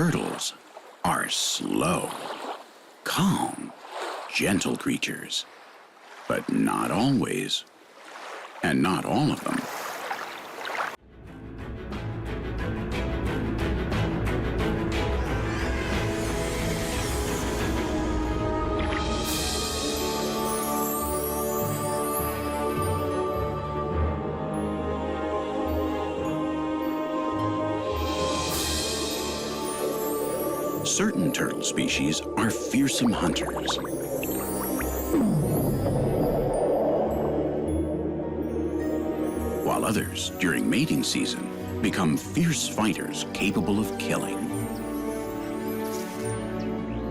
Turtles are slow, calm, gentle creatures. But not always, and not all of them. Certain turtle species are fearsome hunters. While others, during mating season, become fierce fighters capable of killing.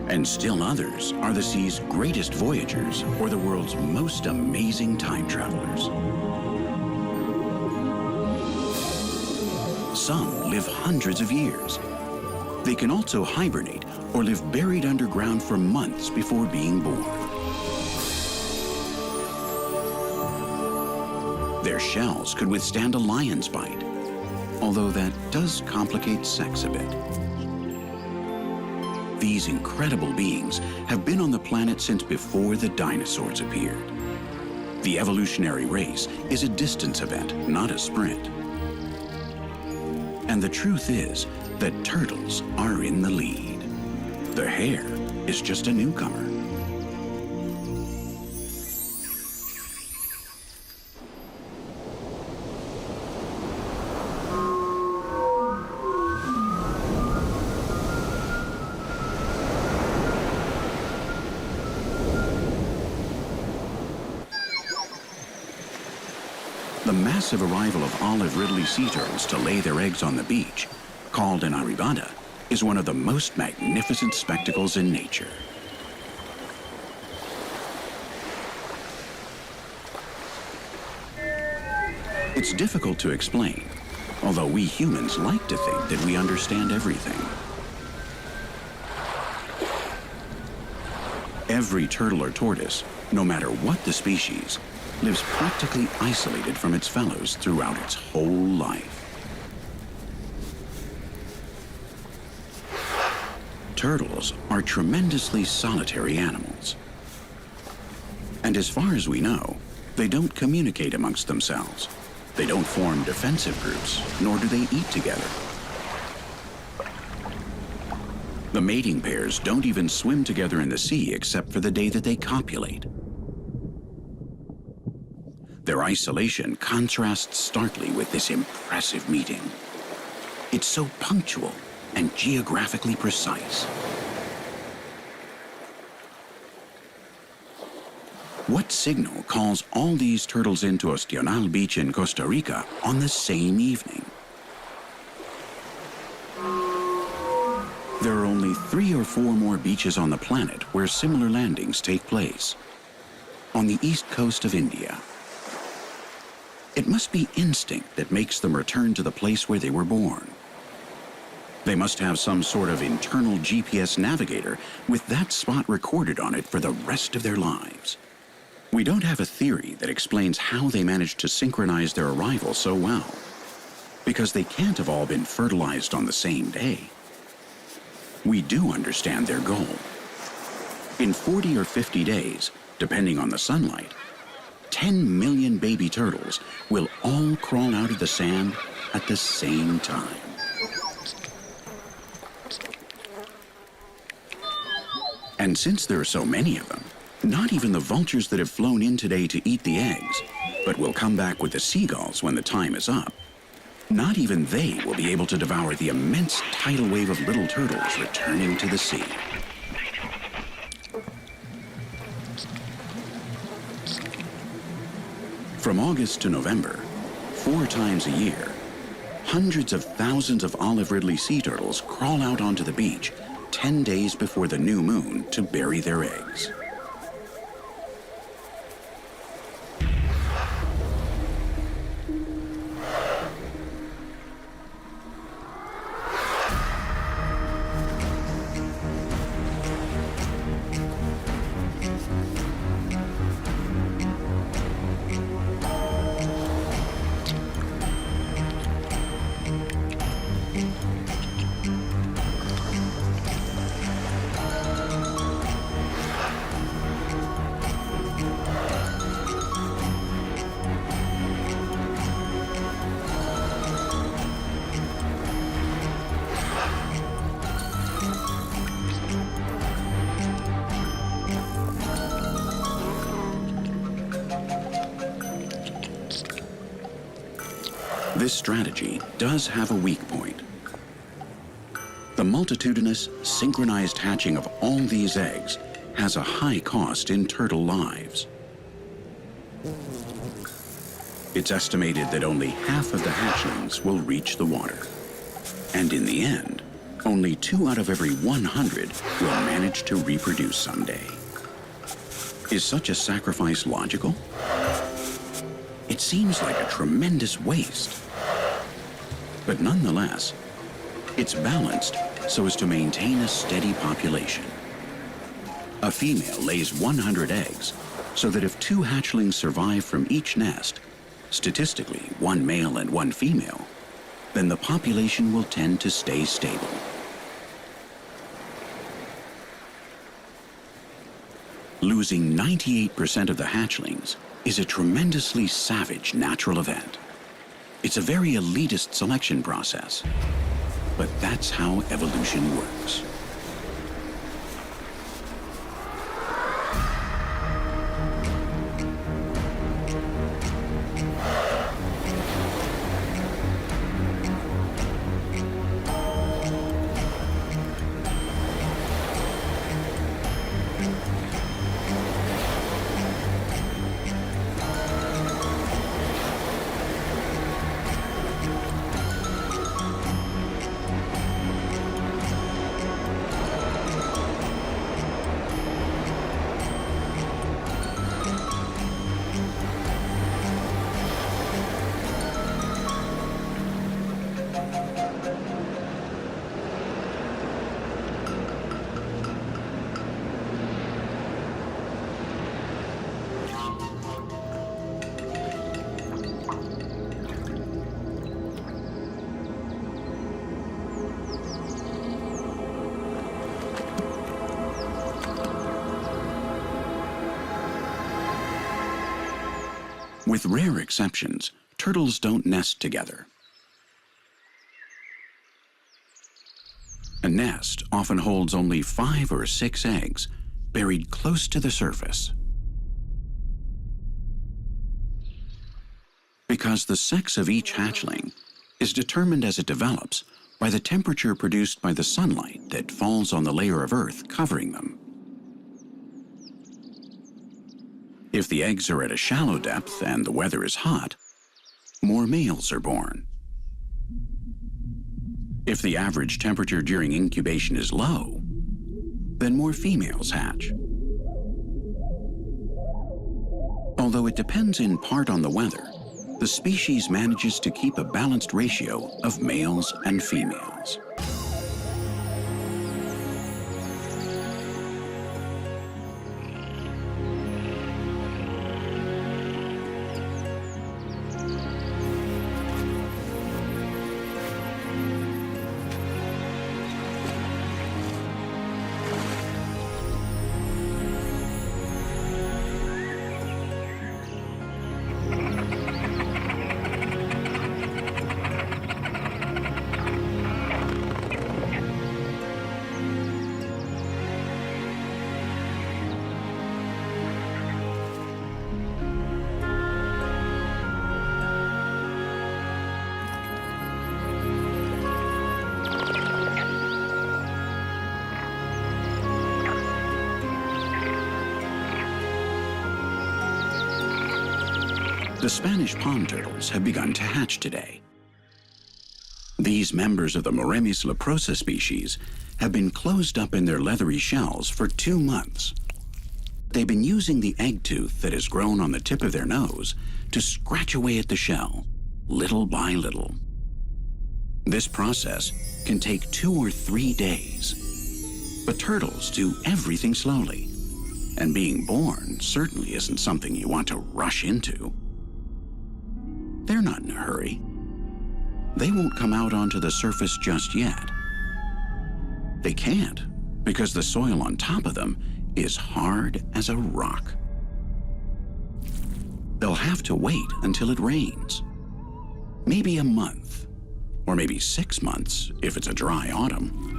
And still others are the sea's greatest voyagers or the world's most amazing time travelers. Some live hundreds of years. They can also hibernate or live buried underground for months before being born. Their shells could withstand a lion's bite, although that does complicate sex a bit. These incredible beings have been on the planet since before the dinosaurs appeared. The evolutionary race is a distance event, not a sprint. And the truth is that turtles are in the lead. The hare is just a newcomer. The massive arrival of olive ridley sea turtles to lay their eggs on the beach, called an arribada, is one of the most magnificent spectacles in nature. It's difficult to explain, although we humans like to think that we understand everything. Every turtle or tortoise, no matter what the species, lives practically isolated from its fellows throughout its whole life. Turtles are tremendously solitary animals. And as far as we know, they don't communicate amongst themselves. They don't form defensive groups, nor do they eat together. The mating pairs don't even swim together in the sea except for the day that they copulate. Their isolation contrasts starkly with this impressive meeting. It's so punctual and geographically precise. What signal calls all these turtles into Ostional Beach in Costa Rica on the same evening? There are only 3 or 4 more beaches on the planet where similar landings take place. On the east coast of India. It must be instinct that makes them return to the place where they were born. They must have some sort of internal GPS navigator with that spot recorded on it for the rest of their lives. We don't have a theory that explains how they managed to synchronize their arrival so well, because they can't have all been fertilized on the same day. We do understand their goal. In 40 or 50 days, depending on the sunlight, 10 million baby turtles will all crawl out of the sand at the same time. And since there are so many of them, not even the vultures that have flown in today to eat the eggs, but will come back with the seagulls when the time is up, not even they will be able to devour the immense tidal wave of little turtles returning to the sea. From August to November, 4 times a year, hundreds of thousands of olive ridley sea turtles crawl out onto the beach 10 days before the new moon to bury their eggs. This strategy does have a weak point. The multitudinous, synchronized hatching of all these eggs has a high cost in turtle lives. It's estimated that only half of the hatchlings will reach the water. And in the end, only 2 out of every 100 will manage to reproduce someday. Is such a sacrifice logical? It seems like a tremendous waste. But nonetheless, it's balanced so as to maintain a steady population. A female lays 100 eggs, so that if 2 hatchlings survive from each nest, statistically 1 male and 1 female, then the population will tend to stay stable. Losing 98% of the hatchlings is a tremendously savage natural event. It's a very elitist selection process, but that's how evolution works. With rare exceptions, turtles don't nest together. A nest often holds only 5 or 6 eggs, buried close to the surface. Because the sex of each hatchling is determined as it develops by the temperature produced by the sunlight that falls on the layer of earth covering them. If the eggs are at a shallow depth and the weather is hot, more males are born. If the average temperature during incubation is low, then more females hatch. Although it depends in part on the weather, the species manages to keep a balanced ratio of males and females. The Spanish pond turtles have begun to hatch today. These members of the Moremis leprosa species have been closed up in their leathery shells for 2 months. They've been using the egg tooth that has grown on the tip of their nose to scratch away at the shell, little by little. This process can take 2 or 3 days. But turtles do everything slowly, and being born certainly isn't something you want to rush into. They're not in a hurry. They won't come out onto the surface just yet. They can't, because the soil on top of them is hard as a rock. They'll have to wait until it rains. Maybe a month, or maybe 6 months if it's a dry autumn.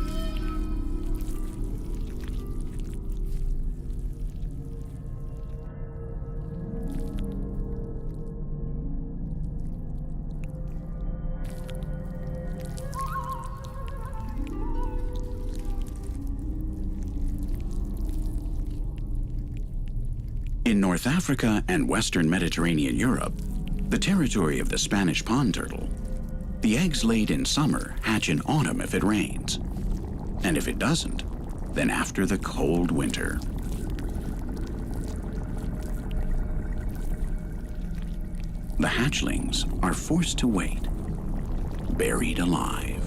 In North Africa and Western Mediterranean Europe, the territory of the Spanish pond turtle, the eggs laid in summer hatch in autumn if it rains. And if it doesn't, then after the cold winter. The hatchlings are forced to wait, buried alive.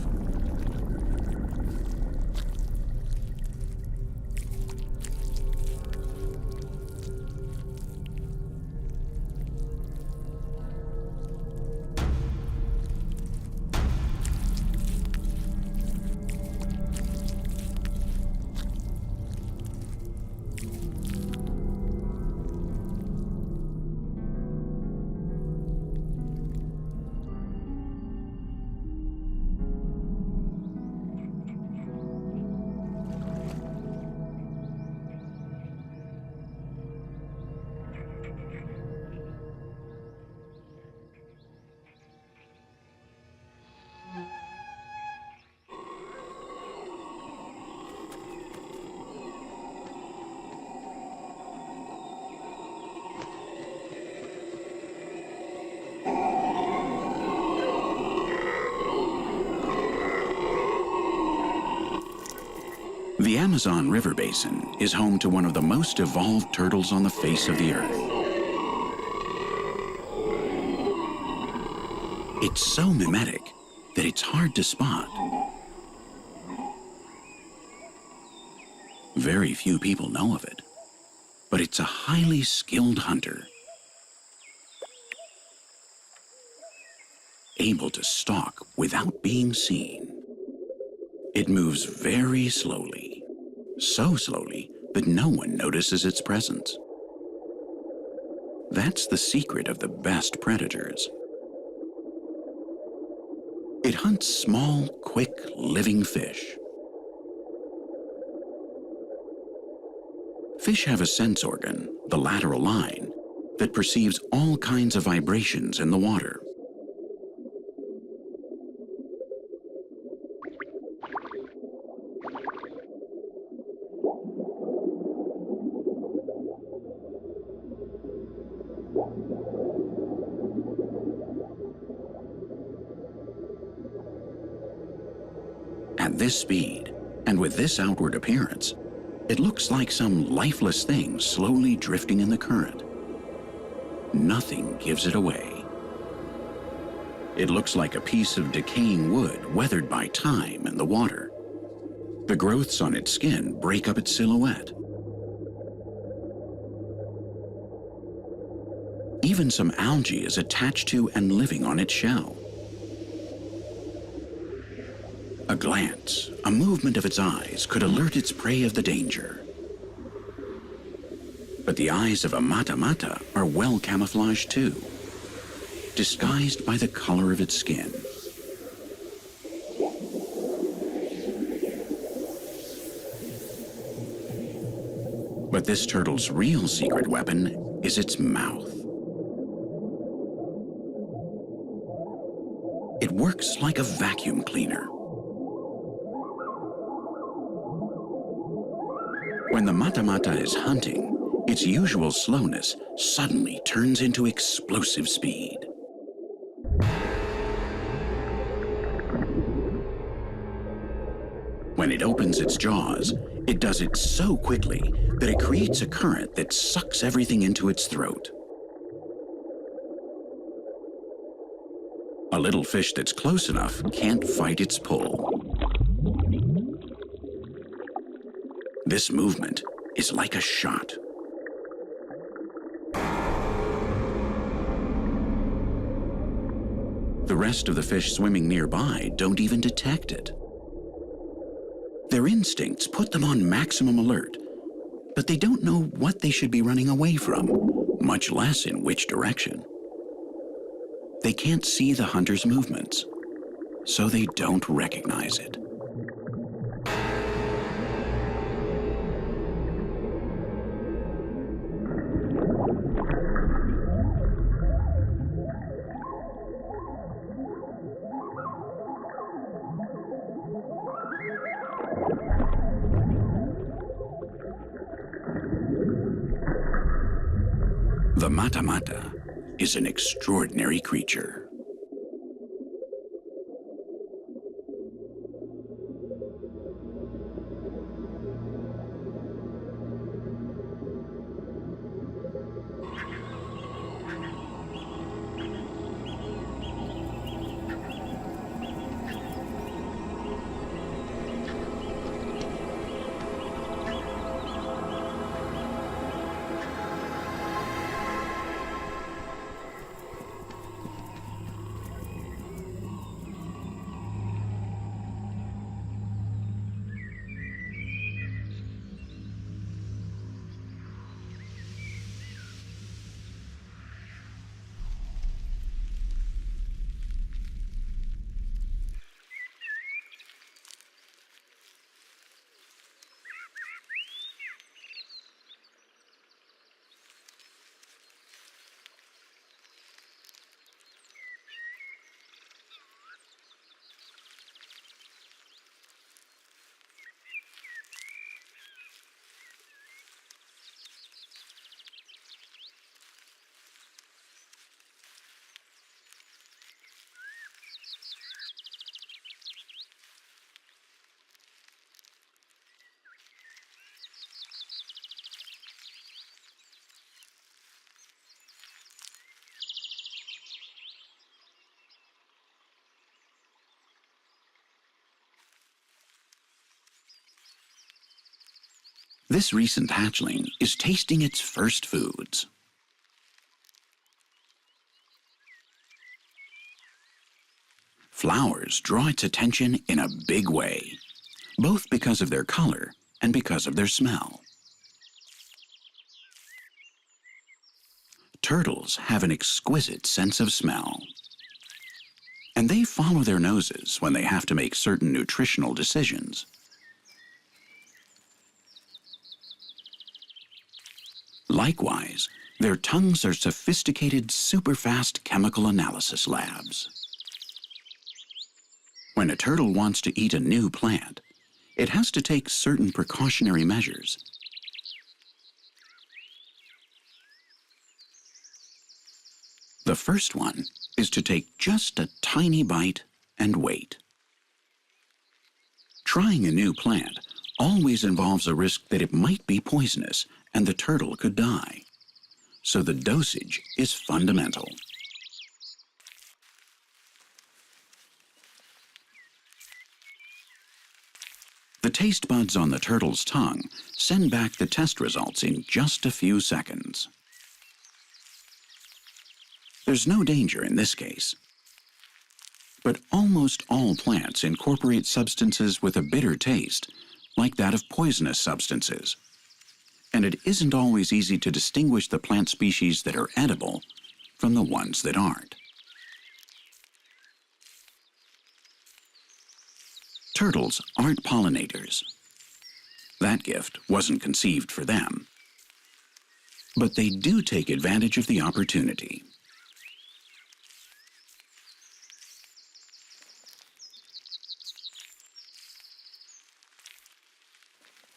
The Amazon River Basin is home to one of the most evolved turtles on the face of the earth. It's so mimetic that it's hard to spot. Very few people know of it, but it's a highly skilled hunter, able to stalk without being seen. It moves very slowly, so slowly that no one notices its presence. That's the secret of the best predators. It hunts small, quick, living fish. Fish have a sense organ, the lateral line, that perceives all kinds of vibrations in the water. At this speed, and with this outward appearance, it looks like some lifeless thing slowly drifting in the current. Nothing gives it away. It looks like a piece of decaying wood weathered by time and the water. The growths on its skin break up its silhouette. Even some algae is attached to and living on its shell. A glance, a movement of its eyes could alert its prey of the danger. But the eyes of a mata-mata are well camouflaged too, disguised by the color of its skin. But this turtle's real secret weapon is its mouth. It works like a vacuum cleaner. When the mata-mata is hunting, its usual slowness suddenly turns into explosive speed. When it opens its jaws, it does it so quickly that it creates a current that sucks everything into its throat. A little fish that's close enough can't fight its pull. This movement is like a shot. The rest of the fish swimming nearby don't even detect it. Their instincts put them on maximum alert, but they don't know what they should be running away from, much less in which direction. They can't see the hunter's movements, so they don't recognize it. The mata-mata is an extraordinary creature. This recent hatchling is tasting its first foods. Flowers draw its attention in a big way, both because of their color and because of their smell. Turtles have an exquisite sense of smell, and they follow their noses when they have to make certain nutritional decisions. Likewise, their tongues are sophisticated, super-fast chemical analysis labs. When a turtle wants to eat a new plant, it has to take certain precautionary measures. The first one is to take just a tiny bite and wait. Trying a new plant always involves a risk that it might be poisonous and the turtle could die. So the dosage is fundamental. The taste buds on the turtle's tongue send back the test results in just a few seconds. There's no danger in this case. But almost all plants incorporate substances with a bitter taste, like that of poisonous substances. And it isn't always easy to distinguish the plant species that are edible from the ones that aren't. Turtles aren't pollinators. That gift wasn't conceived for them. But they do take advantage of the opportunity.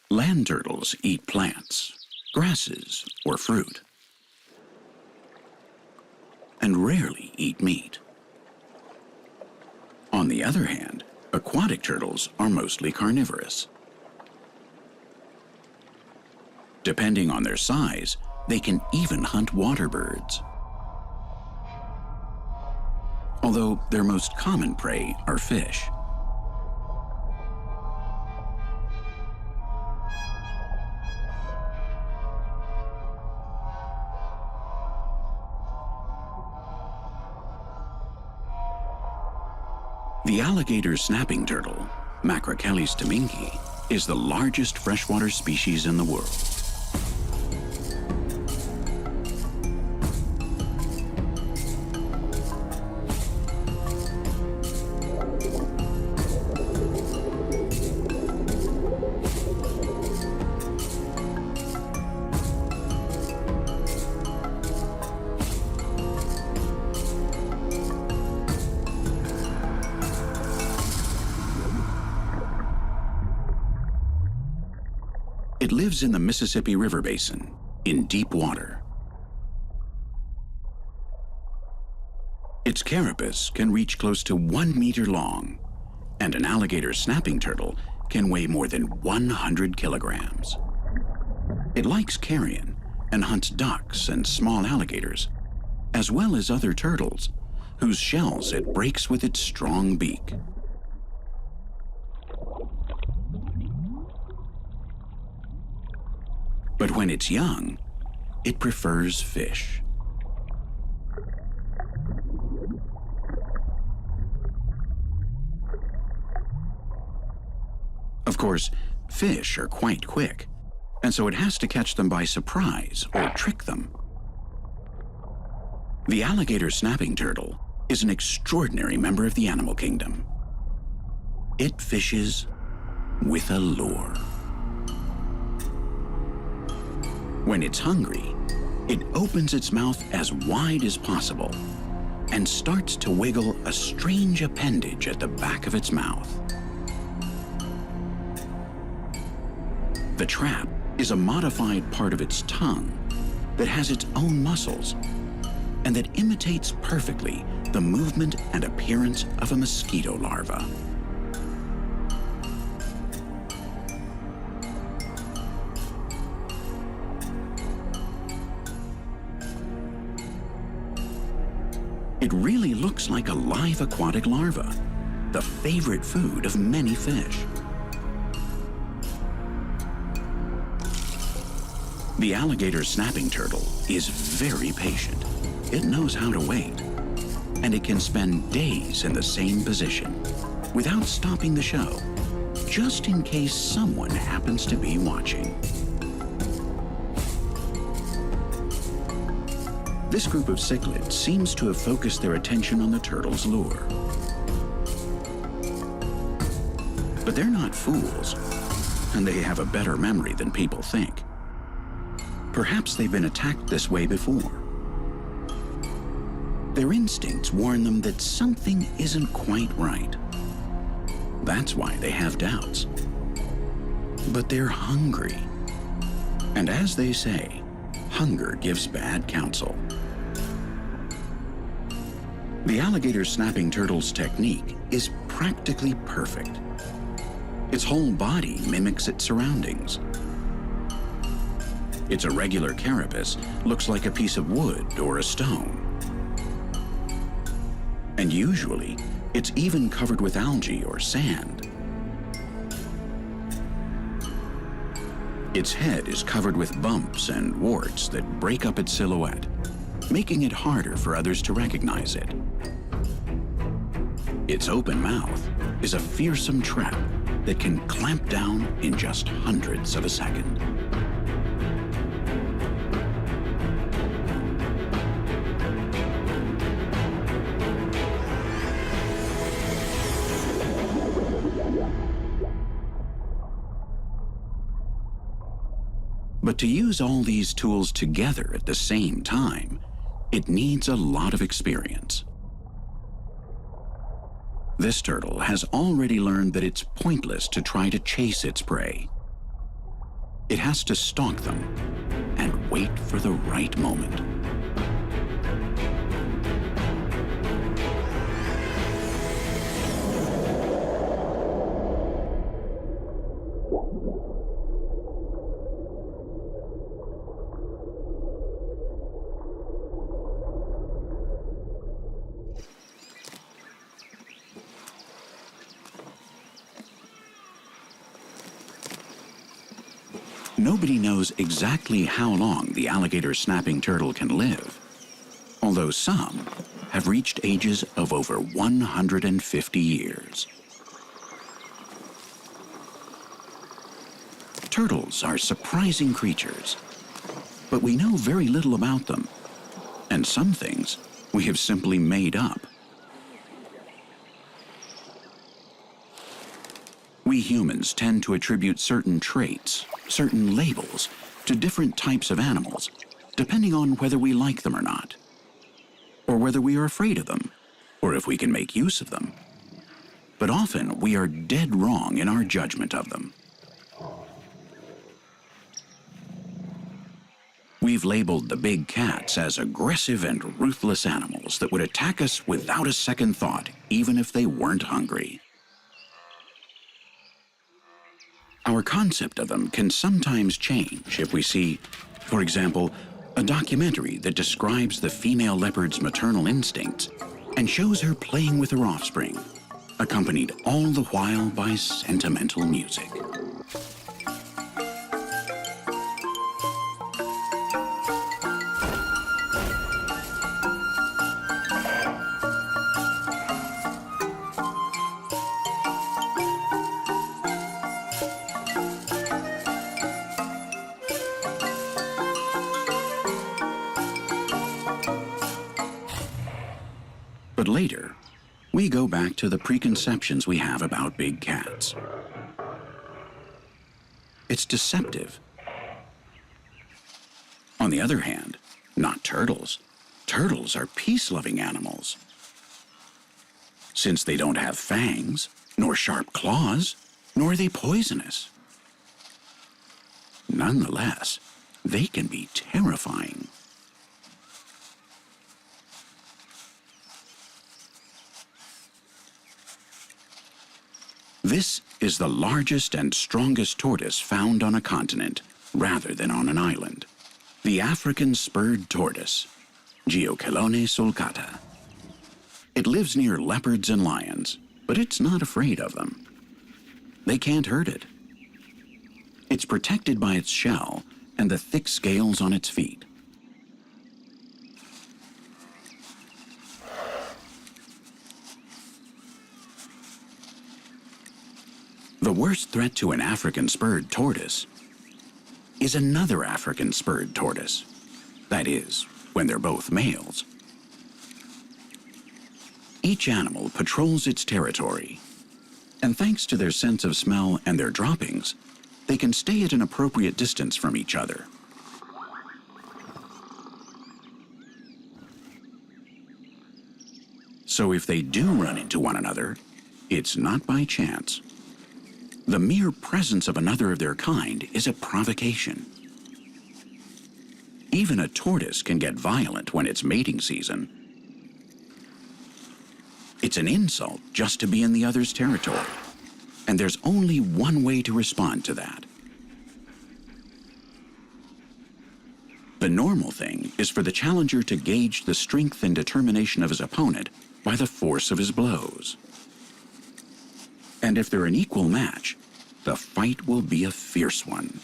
Land turtles eat plants, grasses, or fruit, and rarely eat meat. On the other hand, aquatic turtles are mostly carnivorous. Depending on their size, they can even hunt water birds. Although their most common prey are fish. The alligator snapping turtle, Macrochelys domingi, is the largest freshwater species in the world. It lives in the Mississippi River basin, in deep water. Its carapace can reach close to 1 meter long, and an alligator snapping turtle can weigh more than 100 kilograms. It likes carrion and hunts ducks and small alligators, as well as other turtles, whose shells it breaks with its strong beak. But when it's young, it prefers fish. Of course, fish are quite quick, and so it has to catch them by surprise or trick them. The alligator snapping turtle is an extraordinary member of the animal kingdom. It fishes with a lure. When it's hungry, it opens its mouth as wide as possible and starts to wiggle a strange appendage at the back of its mouth. The trap is a modified part of its tongue that has its own muscles and that imitates perfectly the movement and appearance of a mosquito larva. It really looks like a live aquatic larva, the favorite food of many fish. The alligator snapping turtle is very patient. It knows how to wait, and it can spend days in the same position without stopping the show, just in case someone happens to be watching. This group of cichlids seems to have focused their attention on the turtle's lure. But they're not fools, and they have a better memory than people think. Perhaps they've been attacked this way before. Their instincts warn them that something isn't quite right. That's why they have doubts. But they're hungry. And as they say, hunger gives bad counsel. The alligator snapping turtle's technique is practically perfect. Its whole body mimics its surroundings. Its irregular carapace looks like a piece of wood or a stone. And usually, it's even covered with algae or sand. Its head is covered with bumps and warts that break up its silhouette, making it harder for others to recognize it. Its open mouth is a fearsome trap that can clamp down in just hundredths of a second. But to use all these tools together at the same time, it needs a lot of experience. This turtle has already learned that it's pointless to try to chase its prey. It has to stalk them and wait for the right moment. Nobody knows exactly how long the alligator snapping turtle can live, although some have reached ages of over 150 years. Turtles are surprising creatures, but we know very little about them, and some things we have simply made up. We humans tend to attribute certain traits, certain labels, to different types of animals, depending on whether we like them or not, or whether we are afraid of them, or if we can make use of them. But often we are dead wrong in our judgment of them. We we've labeled the big cats as aggressive and ruthless animals that would attack us without a second thought, even if they weren't hungry. Our concept of them can sometimes change if we see, for example, a documentary that describes the female leopard's maternal instincts and shows her playing with her offspring, accompanied all the while by sentimental music. But later, we go back to the preconceptions we have about big cats. It's deceptive. On the other hand, not turtles. Turtles are peace-loving animals. Since they don't have fangs, nor sharp claws, nor are they poisonous. Nonetheless, they can be terrifying. This is the largest and strongest tortoise found on a continent, rather than on an island. The African spurred tortoise, Geochelone sulcata. It lives near leopards and lions, but it's not afraid of them. They can't hurt it. It's protected by its shell and the thick scales on its feet. The worst threat to an African spurred tortoise is another African spurred tortoise. That is, when they're both males. Each animal patrols its territory, and thanks to their sense of smell and their droppings, they can stay at an appropriate distance from each other. So if they do run into one another, it's not by chance. The mere presence of another of their kind is a provocation. Even a tortoise can get violent when it's mating season. It's an insult just to be in the other's territory, and there's only one way to respond to that. The normal thing is for the challenger to gauge the strength and determination of his opponent by the force of his blows. And if they're an equal match, the fight will be a fierce one.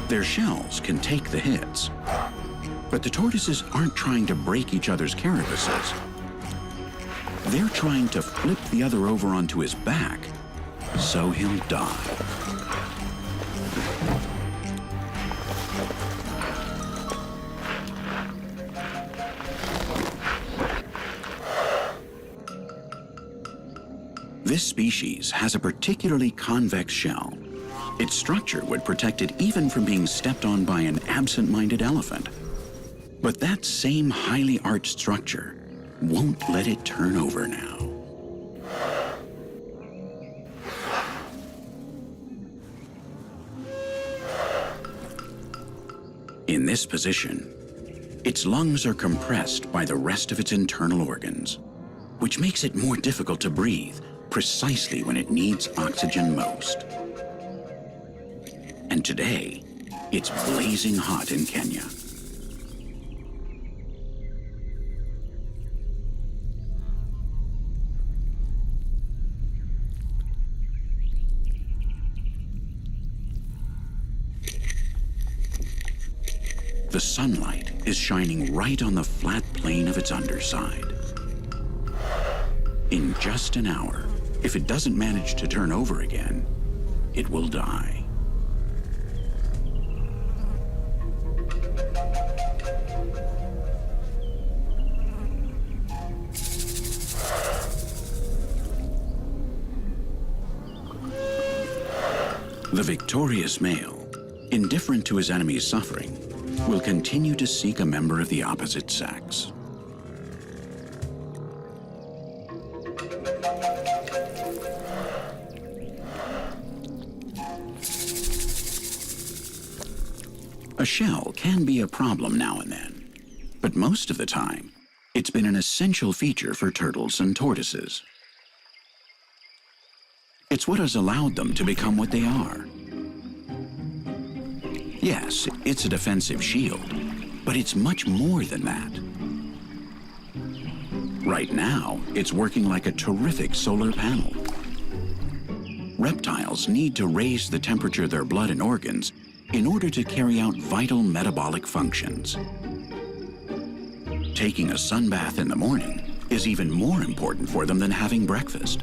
Their shells can take the hits, but the tortoises aren't trying to break each other's carapaces. They're trying to flip the other over onto his back, so he'll die. This species has a particularly convex shell. Its structure would protect it even from being stepped on by an absent-minded elephant. But that same highly arched structure won't let it turn over now. In this position, its lungs are compressed by the rest of its internal organs, which makes it more difficult to breathe precisely when it needs oxygen most. And today, it's blazing hot in Kenya. The sunlight is shining right on the flat plane of its underside. In just an hour, if it doesn't manage to turn over again, it will die. The victorious male, indifferent to his enemy's suffering, will continue to seek a member of the opposite sex. A shell can be a problem now and then, but most of the time, it's been an essential feature for turtles and tortoises. It's what has allowed them to become what they are. Yes, it's a defensive shield, but it's much more than that. Right now, it's working like a terrific solar panel. Reptiles need to raise the temperature of their blood and organs in order to carry out vital metabolic functions. Taking a sunbath in the morning is even more important for them than having breakfast.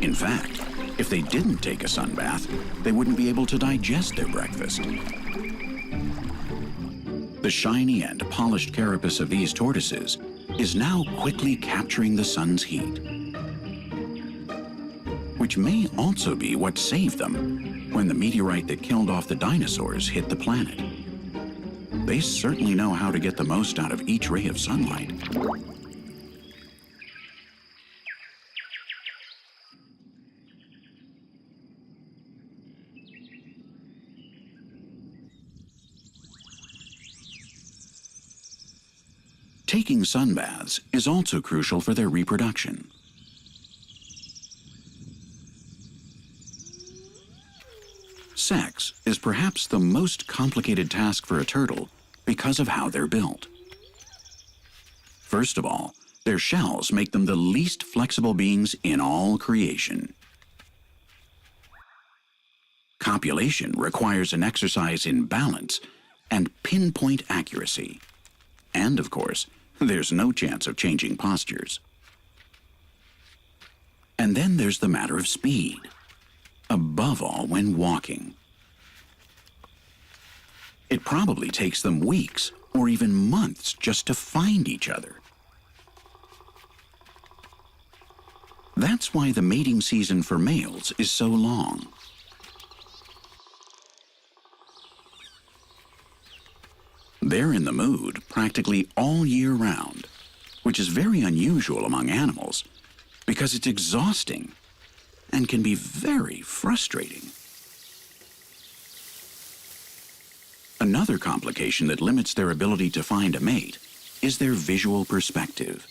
In fact, if they didn't take a sunbath, they wouldn't be able to digest their breakfast. The shiny and polished carapace of these tortoises is now quickly capturing the sun's heat, which may also be what saved them when the meteorite that killed off the dinosaurs hit the planet. They certainly know how to get the most out of each ray of sunlight. Taking sunbaths is also crucial for their reproduction. Sex is perhaps the most complicated task for a turtle because of how they're built. First of all, their shells make them the least flexible beings in all creation. Copulation requires an exercise in balance and pinpoint accuracy. And, of course, there's no chance of changing postures. And then there's the matter of speed, above all when walking. It probably takes them weeks or even months just to find each other. That's why the mating season for males is so long. They're in the mood practically all year round, which is very unusual among animals because it's exhausting and can be very frustrating. Another complication that limits their ability to find a mate is their visual perspective.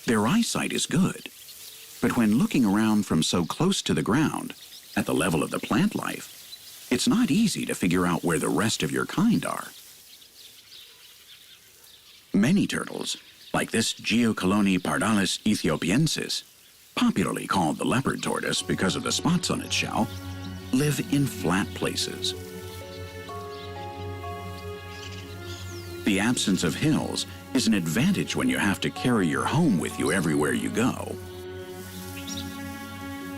Their eyesight is good, but when looking around from so close to the ground, at the level of the plant life, it's not easy to figure out where the rest of your kind are. Many turtles, like this Geocolony pardalis ethiopiensis, popularly called the leopard tortoise because of the spots on its shell, live in flat places. The absence of hills is an advantage when you have to carry your home with you everywhere you go.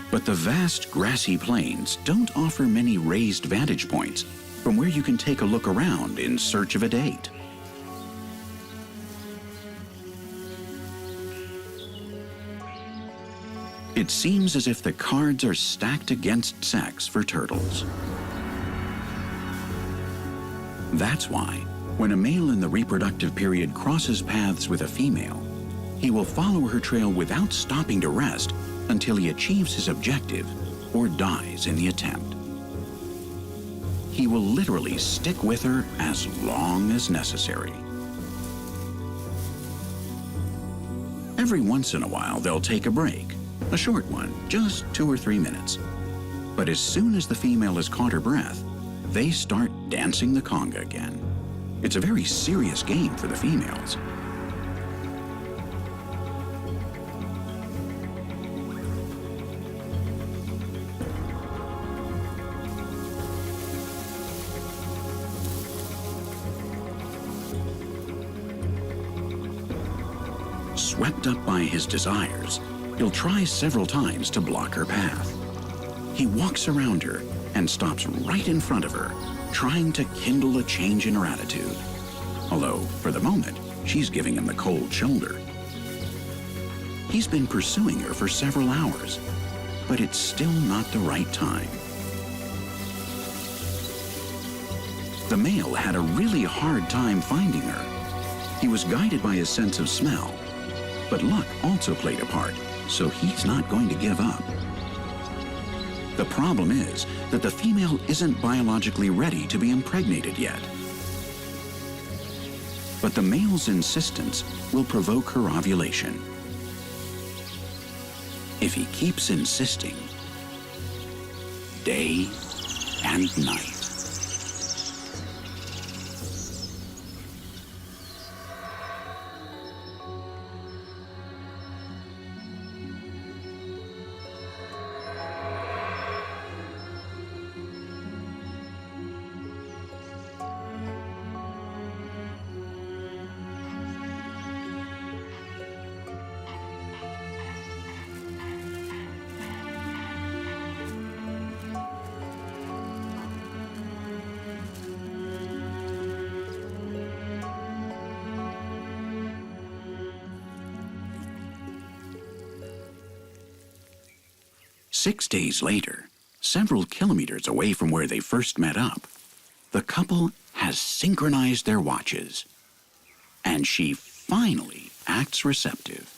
But the vast grassy plains don't offer many raised vantage points from where you can take a look around in search of a date. It seems as if the cards are stacked against sex for turtles. That's why, when a male in the reproductive period crosses paths with a female, he will follow her trail without stopping to rest until he achieves his objective or dies in the attempt. He will literally stick with her as long as necessary. Every once in a while, they'll take a break, a short one, just 2 or 3 minutes. But as soon as the female has caught her breath, they start dancing the conga again. It's a very serious game for the females. Swept up by his desires, he'll try several times to block her path. He walks around her and stops right in front of her, trying to kindle a change in her attitude. Although, for the moment, she's giving him the cold shoulder. He's been pursuing her for several hours, but it's still not the right time. The male had a really hard time finding her. He was guided by his sense of smell, but luck also played a part, so he's not going to give up. The problem is that the female isn't biologically ready to be impregnated yet. But the male's insistence will provoke her ovulation. If he keeps insisting, day and night. Six days later, several kilometers away from where they first met up, the couple has synchronized their watches, and she finally acts receptive.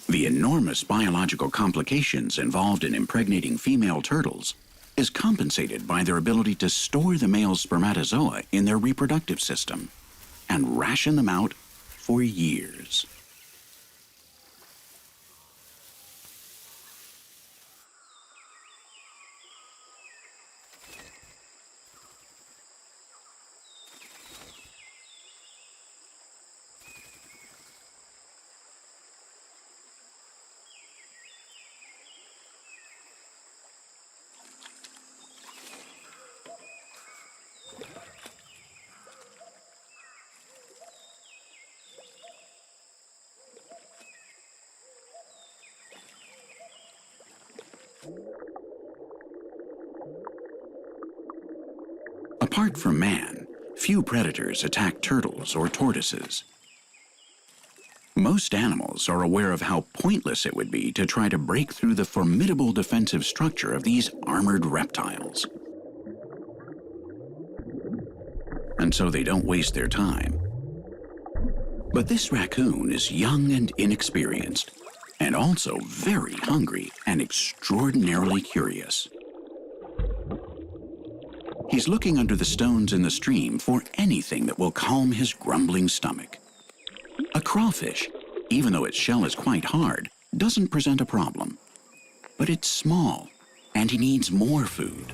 The enormous biological complications involved in impregnating female turtles is compensated by their ability to store the male's spermatozoa in their reproductive system and ration them out for years. Apart from man, few predators attack turtles or tortoises. Most animals are aware of how pointless it would be to try to break through the formidable defensive structure of these armored reptiles. And so they don't waste their time. But this raccoon is young and inexperienced, and also very hungry and extraordinarily curious. He's looking under the stones in the stream for anything that will calm his grumbling stomach. A crawfish, even though its shell is quite hard, doesn't present a problem. But it's small, and he needs more food.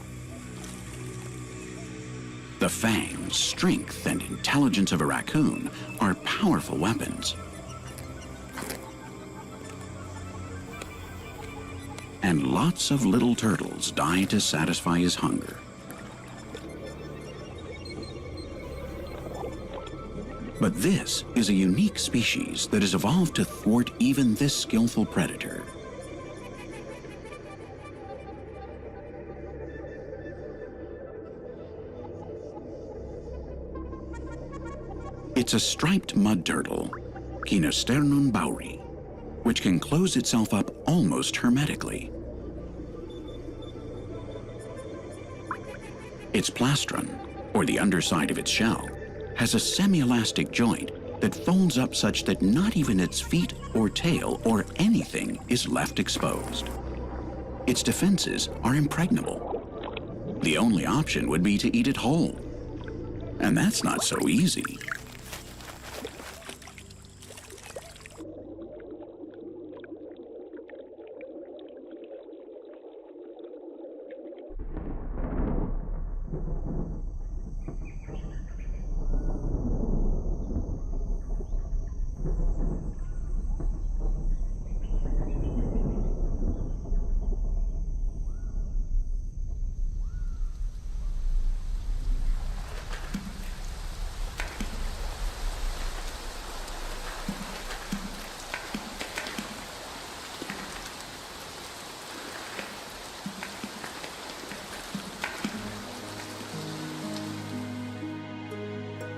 The fangs, strength, and intelligence of a raccoon are powerful weapons. And lots of little turtles die to satisfy his hunger. But this is a unique species that has evolved to thwart even this skillful predator. It's a striped mud turtle, Kinosternum bauri, which can close itself up almost hermetically. Its plastron, or the underside of its shell, has a semi-elastic joint that folds up such that not even its feet or tail or anything is left exposed. its defenses are impregnable. The only option would be to eat it whole. And that's not so easy.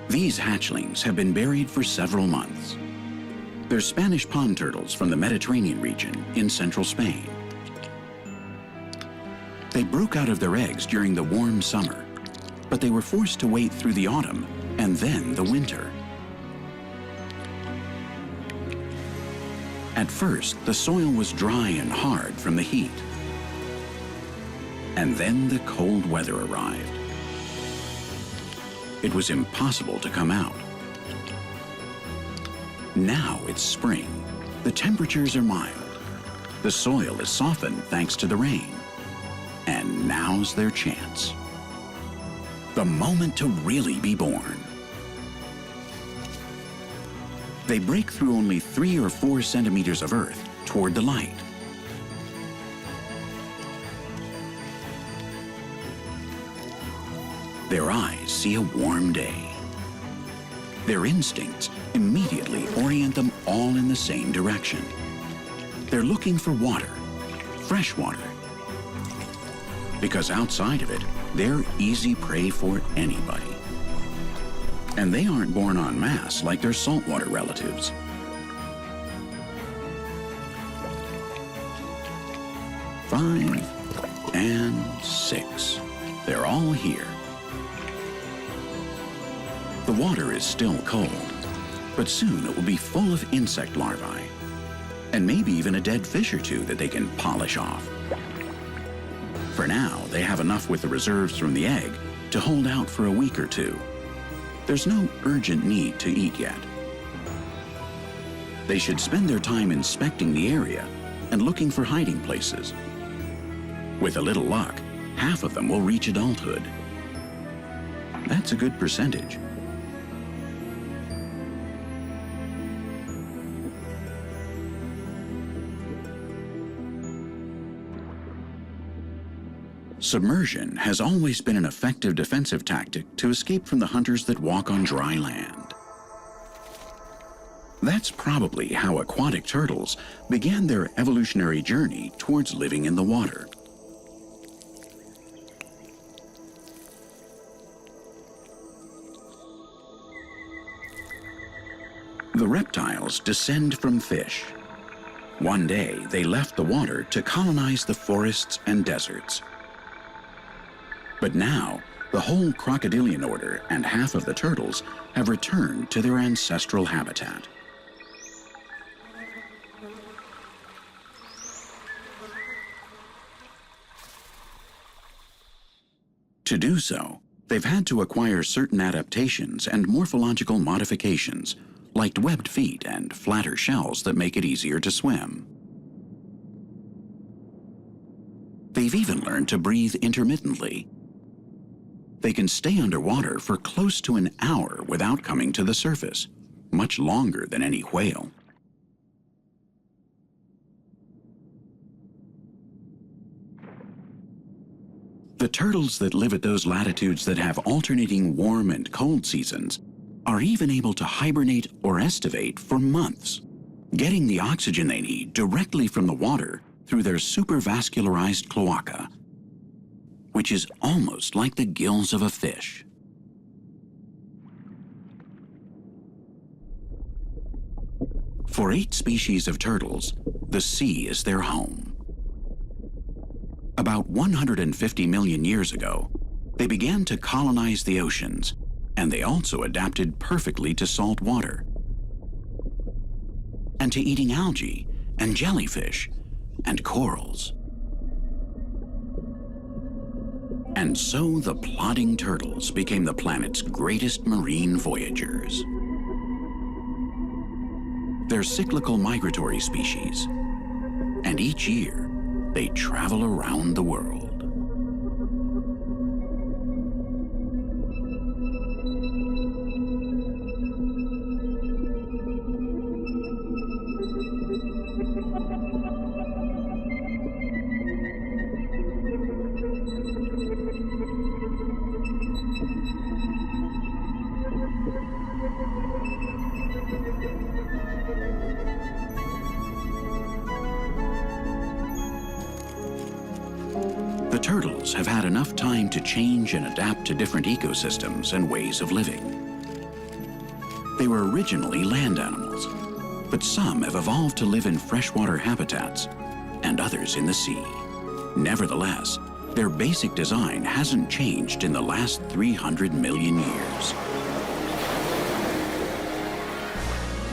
These hatchlings have been buried for several months. They're Spanish pond turtles from the Mediterranean region in central Spain. They broke out of their eggs during the warm summer, but they were forced to wait through the autumn and then the winter. At first, the soil was dry and hard from the heat. And then the cold weather arrived. It was impossible to come out. Now it's spring. The temperatures are mild. The soil is softened thanks to the rain. And now's their chance. The moment to really be born. They break through only 3 or 4 centimeters of earth toward the light. Their eyes see a warm day. Their instincts immediately orient them all in the same direction. They're looking for water, fresh water. Because outside of it, they're easy prey for anybody. And they aren't born en masse like their saltwater relatives. Five and 6. They're all here. The water is still cold, but soon it will be full of insect larvae, and maybe even a dead fish or two that they can polish off. For now, they have enough with the reserves from the egg to hold out for a week or two. There's no urgent need to eat yet. They should spend their time inspecting the area and looking for hiding places. With a little luck, half of them will reach adulthood. That's a good percentage. Submersion has always been an effective defensive tactic to escape from the hunters that walk on dry land. That's probably how aquatic turtles began their evolutionary journey towards living in the water. The reptiles descend from fish. One day, they left the water to colonize the forests and deserts. But now, the whole crocodilian order and half of the turtles have returned to their ancestral habitat. To do so, they've had to acquire certain adaptations and morphological modifications, like webbed feet and flatter shells that make it easier to swim. They've even learned to breathe intermittently. They can stay underwater for close to an hour without coming to the surface, much longer than any whale. The turtles that live at those latitudes that have alternating warm and cold seasons are even able to hibernate or estivate for months, getting the oxygen they need directly from the water through their supervascularized cloaca, which is almost like the gills of a fish. For 8 species of turtles, the sea is their home. About 150 million years ago, they began to colonize the oceans, and they also adapted perfectly to salt water and to eating algae and jellyfish and corals. And so the plodding turtles became the planet's greatest marine voyagers. They're cyclical migratory species, and each year they travel around the world. The turtles have had enough time to change and adapt to different ecosystems and ways of living. They were originally land animals, but some have evolved to live in freshwater habitats and others in the sea. Nevertheless, their basic design hasn't changed in the last 300 million years.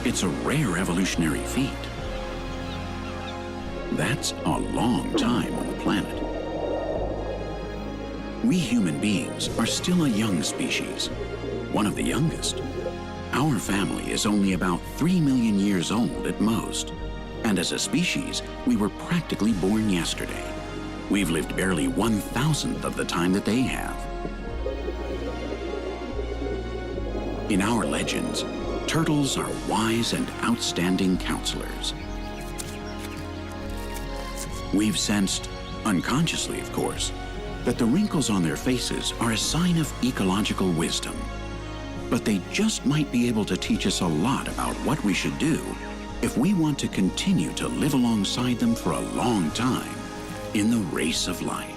It's a rare evolutionary feat. That's a long time on the planet. We human beings are still a young species, one of the youngest. Our family is only about 3 million years old at most, and as a species, we were practically born yesterday. We've lived barely 1,000th of the time that they have. In our legends, turtles are wise and outstanding counselors. We've sensed, unconsciously of course, that the wrinkles on their faces are a sign of ecological wisdom. But they just might be able to teach us a lot about what we should do if we want to continue to live alongside them for a long time in the race of life.